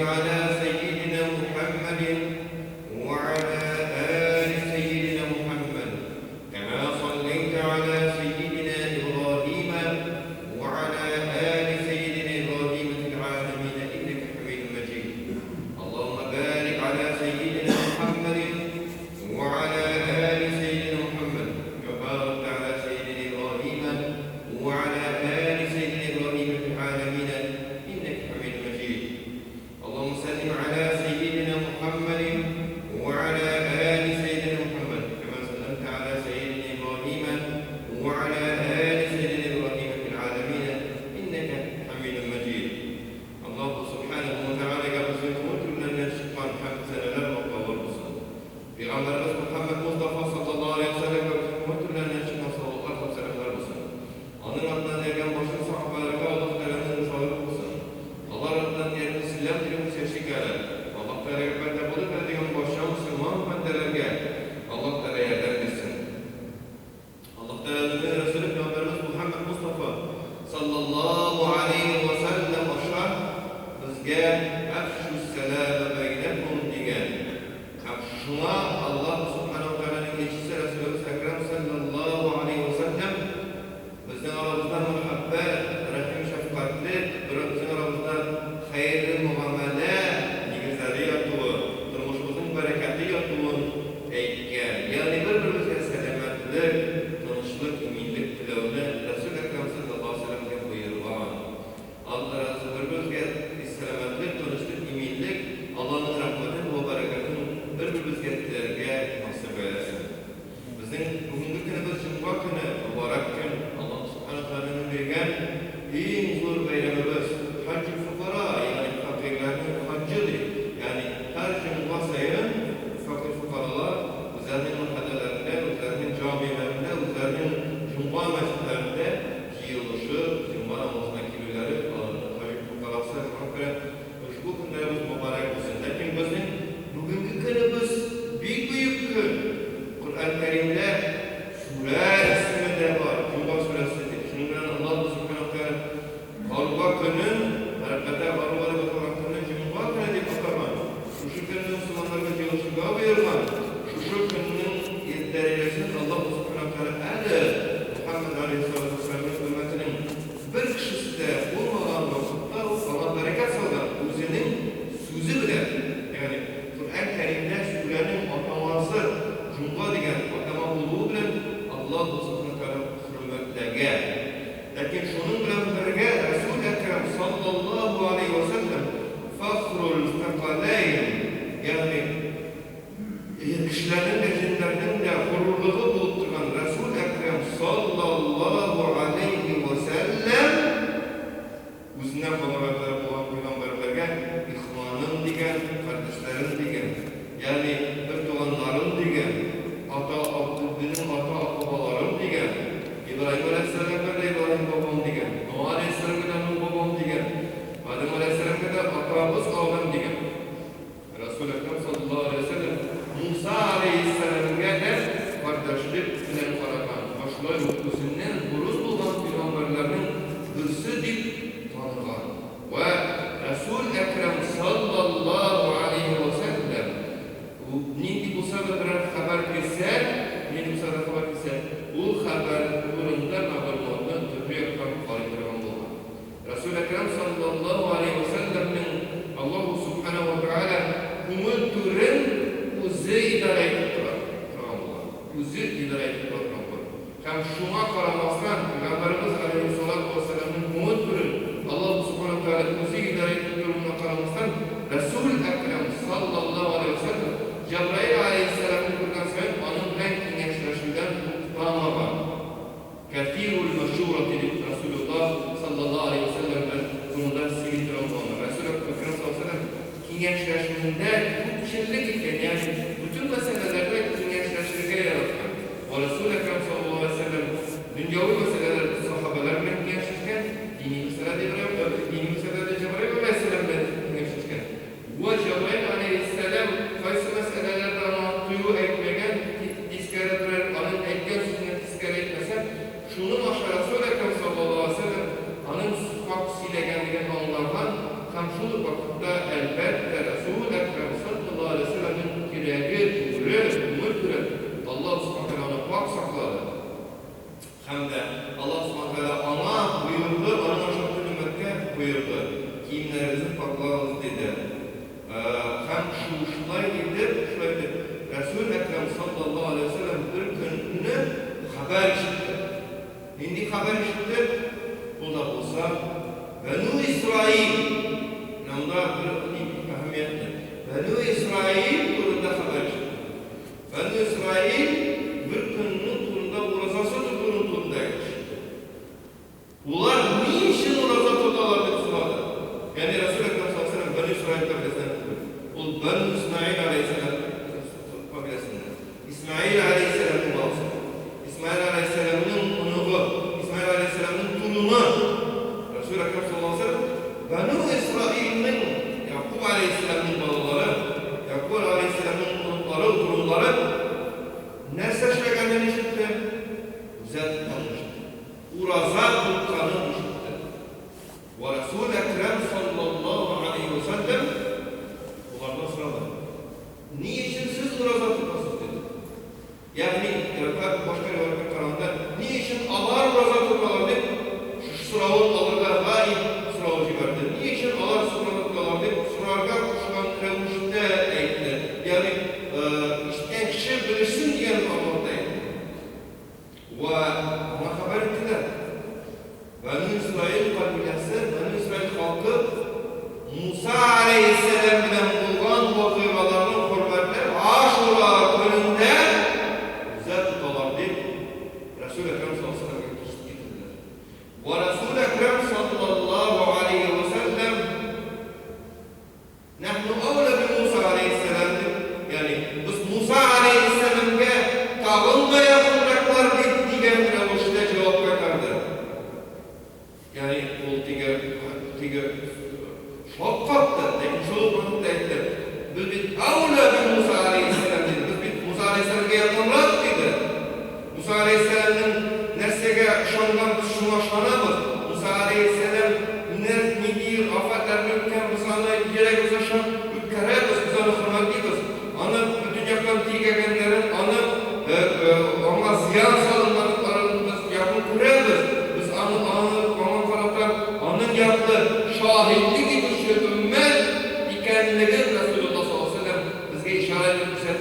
على سيدنا محمد وعلى آل سيدنا محمد كما صليت على سيدنا إبراهيم وعلى آل سيدنا إبراهيم في العالمين إنك حميد مجيد. اللهم بارك على سيدنا محمد وعلى آل سيدنا محمد كما باركت على سيدنا إبراهيم وعلى آل سيدنا إبراهيم في العالمين إنك حميد مجيد. اللهم سلم على سيدنا محمد وعلى آل سيدنا محمد كما سلمت على سيدنا إبراهيم وعلى آل سيدنا إبراهيم في العالمين إنك حميد مجيد. الله سبحانه وتعالى يقول لنا نشكر حمد سنة والرسول في غمر محمد مصطفى صلى الله عليه وسلم يقول لنا نشكر صلى الله عليه وسلم onun adından ergen başın sahabeleri kaldıklarının sağlık olsun. Allah adından yerini silah dilim seçik eder. Allah Teala bende bunu verdiğin başa Müslüman bendelerge Allah Teala yerden bilsin. Allah Teala'nın Resulü Peygamberimiz Muhammed Mustafa sallallahu aleyhi ve sellem aşağı bizge afşu selâme beynekum diyen. Şuna Allah Subhanahu wa Teala'nın geçişi Resulü Ekrem sallallahu aleyhi ve sellem bizden aramızda muhabbet, rahim şefkatli, bizden aramızda hayırlı muamele, güzeli yaptığı, durmuşumuzun bereketli yaptığı eyken, yani birbirimize selametlik, tanışlık, eminlik dileğini Resul-i Ekrem sallallahu aleyhi ve sellem'e buyurgan. Allah Resulü birbirimize selametlik, tanışlık, eminlik, Allah'ın rahmetini ve bereketini birbirimize dilerge nasip eylesin. Bizim bugünkü günümüz Cuma günü, mübarek gün, Allah Subhanahu wa Ta'ala'nın vergen en zor beylemimiz Hac-ı Fukara, yani fakirlerin haccıdır. Yani her Cuma sayın fakir fukaralar üzerinin mahallelerinde, üzerinin camilerinde, üzerinin Cuma mescidlerinde yığılışı, Cuma namazına kilileri, Hac-ı Fukarası, bu günlerimiz mübarek olsun. Lakin bizim bugünkü günümüz büyük gün. Kur'an-ı Kerim'de Sure isminde var. Cuma suresidir. Şundan Allah Subhanahu wa Ta'ala Kalba günün, harekete varıları bakarak günün Cuma günü diye bakarak şu günün Müslümanlarına çalışığa buyurman. Şu günün derecesini Allah Subhanahu wa Ta'ala adı Muhammed Aleyhisselatü Vesselam'ın ümmetinin bir kişisi de olmadan vakitte Allah bereket sağlar. Özünün sözü bile. Yani Kur'an-ı Kerim'de surenin ataması Cuma diyen atama olduğu bilen Allah Subhanahu wa Ta'ala hürmetlerge. Lakin şunun bilen birge Resul-i Ekrem sallallahu aleyhi ve sellem fakhrul fekaleyn, yani kişilerin de cinlerinin de gururluğu bulup duran Resul-i Ekrem sallallahu aleyhi ve sellem üzerine bularakları bulan peygamberlerge ihvanın diyen, kardeşlerin diyen, yani bir doğanların diyen, benim ata babalarım diyen, İbrahim Aleyhisselam'a da İbrahim babam diyen, Nuh Aleyhisselam'a da Nuh babam diyen, Adem Aleyhisselam'a da atamız ağam diyen. Resul-i Ekrem sallallahu aleyhi ve sellem Musa Aleyhisselam'a da kardeşlik bilen karakan, başlar özünden buruz bulan peygamberlerin hırsı dip tanıgan. Ve Resul-i Ekrem sallallahu aleyhi ve sellem nindi bu sefer bir haber ise, nindi bu sefer haber ise, bu haber durumda haberlerden tübüye kalkılan olan. Resul-i Ekrem sallallahu aleyhi ve sellem'in Allah Subhanahu wa Ta'ala umul türün uzu idare ettiler. Uzu idare ettiler. Hem şuna karamazdan Peygamberimiz Aleyhisselatü Vesselam'ın umul türün Allah Subhanahu wa Ta'ala uzu idare ettilerine karamazdan Resul-i Ekrem sallallahu aleyhi ve sellem Cebrail Aleyhisselam'ın kurgan sayın onun renk gençleşinden tutamama var. Kethirul meşhurati Resulullah sallallahu aleyhi ve sellem'den bundan sivitir olmalı. Resul-i Ekrem sallallahu aleyhi ve sellem gençleşminde bu kişilik iken, yani bütün meselelerde gençleştirge yaratkan. O Resul-i Ekrem sallallahu aleyhi ve sellem dünyavi meselelerde sahabelerle gençleşken, dini meselelerde Cebrail Aleyhisselam'dan gençleşken. Bu Cebrail Aleyhisselam kaysı meselelerde anlattığı ekmegen diskare durar, anın ekgen sözüne diskare etmesen, şunun aşağı Resul-i Ekrem sallallahu aleyhi ve sellem anın sufak silegenliğin anlardan tam şu vakitte elbet sakladı. Hem de Allah subhanahu wa ta'ala ana buyurdu, ana aşağı ümmetke buyurdu. Kiyimlerinizi paklayınız dedi. Hem şulay dedi, Resul-i Ekrem sallallahu aleyhi ve sellem bir gününü haber işitti. Şimdi haber işitti, bu da olsa Benu İsrail, namda bir ehemmiyetli. Benu İsrail turunda haber işitti. Benu İsrail bir gününün turunda uğrazası tutunun turunda işitti. Ular niçin uğraza tutarlar dedi sorardı. Yani Resul-i Ekrem sallallahu aleyhi ve sellem Benu İsrail kabilesinden tutuyor. O Benu İsmail aleyhisselam kabilesinden. İsmail aleyhisselamın babası. İsmail aleyhisselamın onuğu, İsmail aleyhisselamın torunu. Resul-i Ekrem sallallahu aleyhi ve sellem Benu İsrail'in Yakub aleyhisselamın babaları, Yakub aleyhisselamın onukları, torunları nerse işlegenlerini işitti? Güzel tutulmuştu. Uraza tutkanı işitti. Ve Resul-i Ekrem sallallahu aleyhi ve sellem onlardan sırada. Niçin siz uraza tutasınız dedi. Yani başka rivayetler kararında niçin alar uraza tutarlar dedi. Şu sıravın alırlar gayet sıravı civardı. Niçin alar sıravı tutarlar dedi. Sırarga kuşkan revuşte eğitti. Yani işten kişi bilirsin diyen anlamda eğitti. Ve ona haber ettiler. Beni İsrail kabilesi, Beni İsrail halkı Musa aleyhisselam bilen bulgan vakıgalarının hürmetler Aşura gününde güzel tutalar deyip Resul-i Ekrem sallallahu aleyhi ve sellem'e getirdiler. Ve Resul-i Ekrem sallallahu aleyhi ve sellem nahnu avla bi Musa aleyhisselam yani biz Musa aleyhisselam'e tağınma yakınacaklar diyen bir oluşta cevap verdi. Yani o tiga şokkattı, lekin şunu konukta etti. Biz avla bi Musa aleyhisselam dedi. Biz Musa aleyhisselam'a yakınrak dedi. Musa aleyhisselam'ın nersege şondan biz şuna şanamız. Musa aleyhisselam ne diyor, afatlarını ülken biz ana gerek bize şan ülkeremiz, biz ana hürmetliyiz. Ana bütün yakın tigegenlerin, ana ona ziyan salınmadıklarını biz yakın kurarız. Biz ana karatan, anın yaptığı şahitlik edişi ümmet ikenliği Resulullah sallallahu aleyhi ve sellem bizge işaret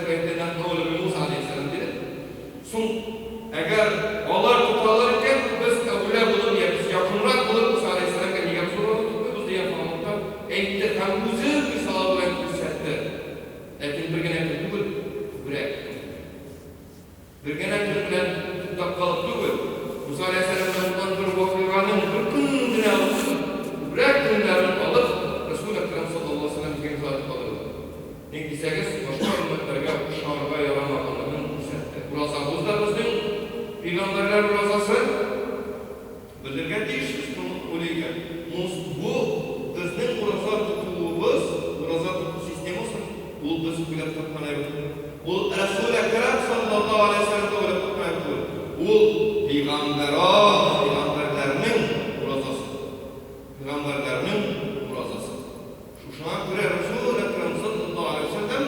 etmekten ne olur Musa aleyhisselam dedi. Son eğer onlar tutarlarken biz öyle bulur ya biz yakınrak bulur Musa aleyhisselam'a niye sorunu tutmuyoruz diye falanlıkta eğitti hem güzel bir sağlıkla hissetti. Lakin bir gene tuttuk bırak. Bir gene tuttuk tuttak kalıp tuttuk. Musa aleyhisselam'dan bir vakıganın bir gününe alıp bırak günlerini alıp Resul-i Ekrem sallallahu aleyhi ve sellem imza alır. Ne deseniz başka ümmetlerge şarga yaramadığını hissetti. Urazamız da bizim peygamberler urazası bildirgen değişiriz bunu öyleyken. Bu bizim uraza tutuğumuz, uraza tutuğu sistemimiz bu biz bilip tutmanayız. Bu Resul-i Ekrem sallallahu aleyhi ve sellem öyle tutmayız. Bu peygamberlerinin urazası. Peygamberlerinin urazası. Şuna göre Resul-i Ekrem sallallahu aleyhi ve sellem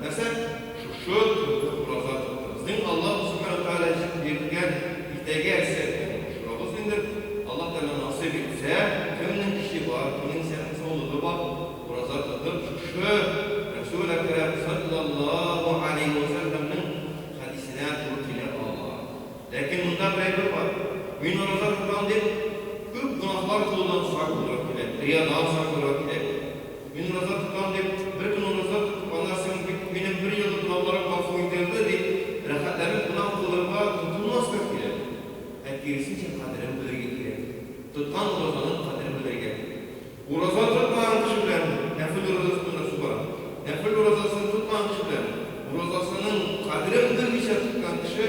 mesela şu urazat bizning Allah subhanahu wa ta'ala bergan itega esertgan şurabız indir. Allah Teala nasip etse kimning ishi bor, kimning sog'lig'i bor, urazat qilib shu Resul-i Ekrem sallallahu aleyhi ve sellemning hadisine to'g'ri kela oladi. Lekin bunda bir var. Men urazat qilgan deb ko'p gunohlar qo'ldan saqlab keladi. Riyodan saqlab keladi. Men urazat qilgan deb bir kun urazat tutib onasining mening bir yil gunohlarim afv etildi deb rahatlanib gunoh qilirga tutulmasga keladi. Akirisicha qadrini bilirga kerak. Tutgan urazatning qadrini bilirga. Urazat tutgan kishi bilan nafl urazatini subar. Nafl urazatini tutgan kishi bilan urazatning qadrini bilmay tutgan kishi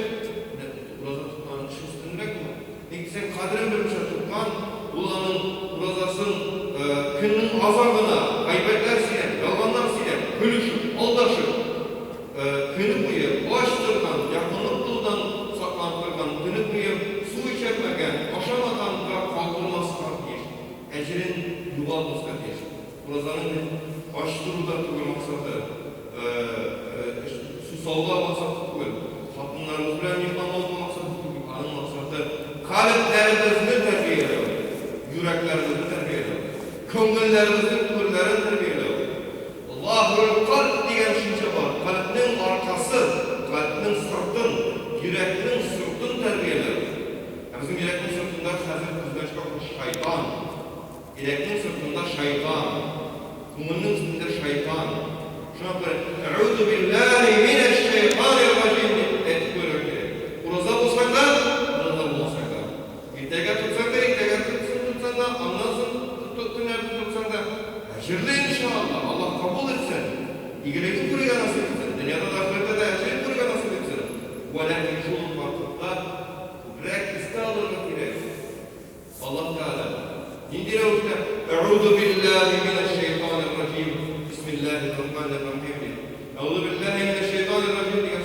urazat tutgan kishi ustunrakmi? Sen kadrin bir şey tutkan, ulanın urazasın günün azabına, kaybetler silen, yalanlar silen, gülüşüp, aldaşıp, günü boyu açtırdan, yakınlık kıldan saklandırdan, günü boyu su içemegen, aşamadan da kaldırmazsan diye, ecrin yuvalmazsan diye. Urazanın açtırıda tügül maksadı, su savla maksadı tügül. Hakkınlarımız bilen yıklanmalı kalplerimizni terbiyelew, yüreklerimizni terbiyelew, köngüllerimizin türlerini terbiyelew. Allah'ın kalp diyen şince var. Kalbinin arkası, kalbinin sırtın, yürekinin sırtın terbiyelew. Bizim yürekinin sırtında hazır kızlaşmak şeytan. Yürekinin sırtında şeytan. Kumulun üstünde şeytan. Şuna göre "Eûzu billahi mineşşeytanirracim" etip böyle. Uraza bulsaklar, uraza bulmasaklar. İrtega tutsak da, irtega tutsan da, anlasın, tuttun nerede tutsan da. Ecirli inşallah. Allah kabul etsin. İgileki kuruyla nasip etsin. Dünyada da ahirette de ecirli kuruyla nasip etsin. Velakin şu vakitte bırak istağlarına gerek. Allah Teala indire uçta "Eûzu billahi mineşşeytanirracim" Bismillahirrahmanirrahim. Eûzu billahi mineşşeytanirracim diye